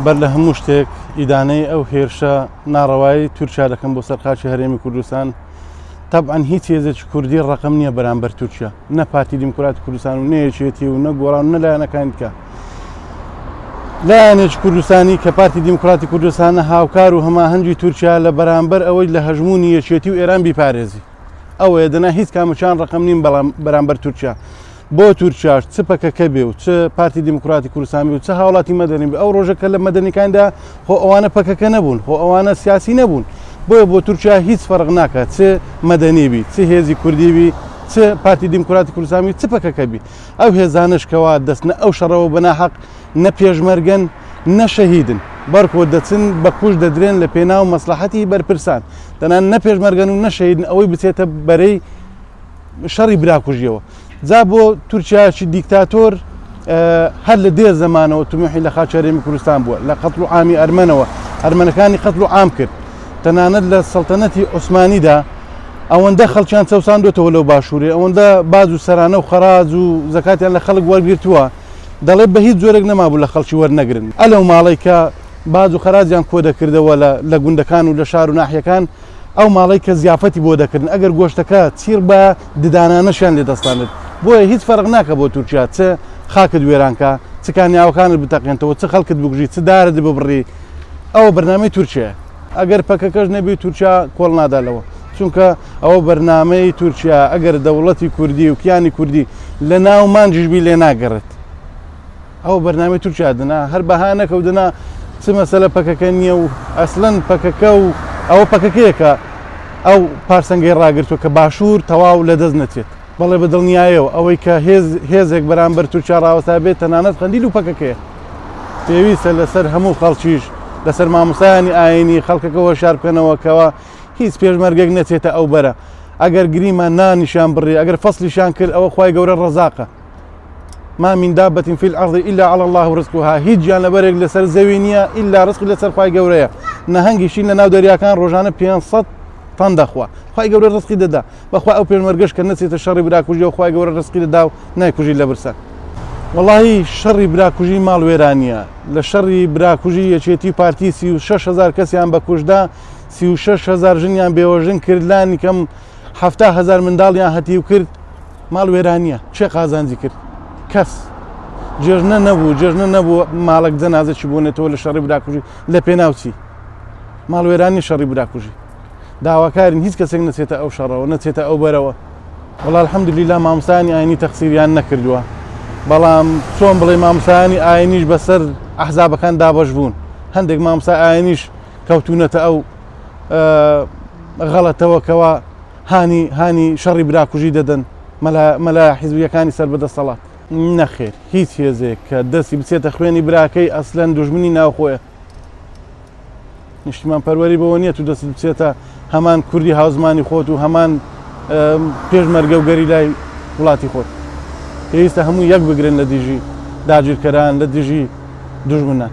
بەر لە هەموو شتێک ئیدانەی ئەو هێرشە ناڕەوایی تورکیا دەکەم بۆ سەرقاچی هەرێمی کوردستان. طبعاً هیچ هێزێکی کوردی ڕقم نییە بەرامبەر تورکیا، نە پارتی دیموکراتی کوردستان و نەیەکێتی و نە گۆڕان و نە لایەنەکانی دیکە. لایەنێکی کوردستانی کە پارتی دیموکراتی کوردستانە هاوکار و هەماهەنگی تورکیا لە بەرامبەر ئەوەی لە هەژمونی یەکێتی و ئێران بیپارێزی. ئەوەیە دەنا هیچ کامەچان ڕقم نین بەرامبەر تورکیا. بۆ تورکیاش چ پەکەکە بێ و چ پارتی دیموکراتی کوردستان بێ و چ هاوڵاتی مەدەنی بێ، ئەو ڕۆژەکە لە مەدەنیەکاندا خۆ ئەوانە پەکەکە نەبوون، خۆ ئەوانە سیاسی نەبوون. بۆیە بۆ تورکیا هیچ فەرق ناکات چ مەدەنی بی، چ هێزی کوردی بی، چ پارتی دیموکراتی کوردستان بی، چ پەکەکە بی. ئەو هێزانشکەوە دەستنە ئەو شەڕەوە بەناحەق نە پێشمەرگەن نە شەهیدن، بەرکۆ دەچن بە کوژ دەدرێن لە پێناو مەسلحەتی بەرپرسان، دەنان نە پێشمەرگەن و نە شەهیدن ئەوەی بچێتە بەرەی شەڕی براکوژیەوە. جا بۆ تورکیاکی دیکتاتۆر هەر لە دێر زەمانەوە تومحی لە خاچ هەرێمی کوردستان بووە، لە قەتڵ و عامی ئەرمەنەوە ئەرمەنەکانی قەتڵ و عام کرد، تەنانەت لە سەڵتەنەتی عوسمانیدا ئەوەندە خەڵکیان چەوساندوێتەوە لەو باشووری، ئەوەندە باز و سەرانە و خەراج و زەکاتیان لە خەڵک وەرگرتووە، دەڵێ بە هیچ جۆرێک نەمابوو لە خەڵکی وەرنەگرن. ئەلەو ماڵی کە باز و خەراجیان کۆ دەکردەوە لە گوندەکان و لە شار و ناحیەکان، ئەو ماڵی کە زیافەتی بۆ دەکردن ئەگەر گۆشتەکە چیر بە ددانانەشیان لێ دەستانێت. بۆیە هیچ فەرق ناکە بۆ تورکیا چ خاکت وێرانکە، چ کانیاوەکانت بتەقێنەوە، چ خەڵکت بگژی، چ دارت ببڕی. ئەوە بەرنامەی تورکیە. ئەگەر پەکەکەش نەبی تورکیا کۆڵ نادالەوە، چونکە ئەوە بەرنامەی تورکیا ئەگەر دەوڵەتی کوردی و کیانی کوردی لە ناو مانجیشبی لێ ناگەڕێت. ئەو بەرنامەی تورکیا دنا هەر بەهانەکە و دنا چ مەسەلە پەکەکە نییە و ئەسڵەن پەکەکە و ئەوە پەکەکەیەکە ئەو پارسەنگەی ڕاگرتووە کە باشوور تەواو لە دەست نەچێت. بەڵێ بە دڵنیایەوە ئەوەی کە هێزێک بەرامبەر تورکیا ڕاوەستا بێت تەنانەت خەندیل و پەکەکەیە. پێویستە لەسەر هەموو خەڵکیش لەسەر مامۆستایانی ئاینی خەڵکەکەەوە شار بکەنەوەکەوە هیچ پێشمەرگێک نەچێتە ئەو بەرە. ئەگەر گریمان نانیشان بڕێ، ئەگەر فەسلیشان کرد ئەوە خوای گەورە ڕەزاقە. ما من دابة في الأرض إلا على الله رزقها. هیچ گیان لەبەرێک لەسەر زەوی نییە ئیلا ڕزقی لەسەر خوای گەورەیە. نەهەنگیشی لە ناو دەریاکان ڕۆژانە 500 تان دەخوا، خوای گەورە ڕزقی دەدا. بەخوا ئەو پێشمەرگەش کە نەچێتە شەڕی براکوژی و خوای گەورە ڕزقی دەدا و نایکوژی لە برسە. وەڵاهی شەڕی براکوژی ماڵوێرانیە. لە شەڕی براکوژی یەکێتی پارتی 36,000 کەسیان بەکوژدا، 36,000 ژنیان بێوەژن کرد، لانی کەم 70,000 منداڵیان هەتیو کرد. ماڵوێرانیە چێ قازانجی کرد؟ کەس جێژنە نەبوو ماڵک جەنازەی بوونێتەوە لە شەڕی براکوژی لە پێناوچی ماڵوێرانی شەڕی براکوژی. داواکارین هیچ کەسێک نەچێتە ئەو شەڕەوە، نەچێتە ئەو بەرەوە. وەڵا الحەمدولیلا مامۆستایانی ئاینی تەقسیریان نەکردووە، بەڵام چۆن بڵێ مامۆستایانی ئاینیش بەسەر ئەحزابەکان دابەش بوون. هەندێک مامۆستا ئاینیش کەوتونەتە ئەو غەڵەتەوەکەوە هانی شەڕی براکوژی دەدەن مەلا حیزبیەکانی سەر بەدەستەڵات. نەخێر هیچ هێزێک کە دەستی بچێتە خوێنی براکەی ئەسلەن دوژمنی ناوخۆیە. نیشتیمان پەروەری بەوە نییە تو دەست بچێتە هەمان کوردی هاوزمانی خۆت و هەمان پێشمەرگە و گەریلای وڵاتی خۆت. پێویستە هەموو یەک بگرن لە دژی داگیرکەران، لە دژی دوژمنان.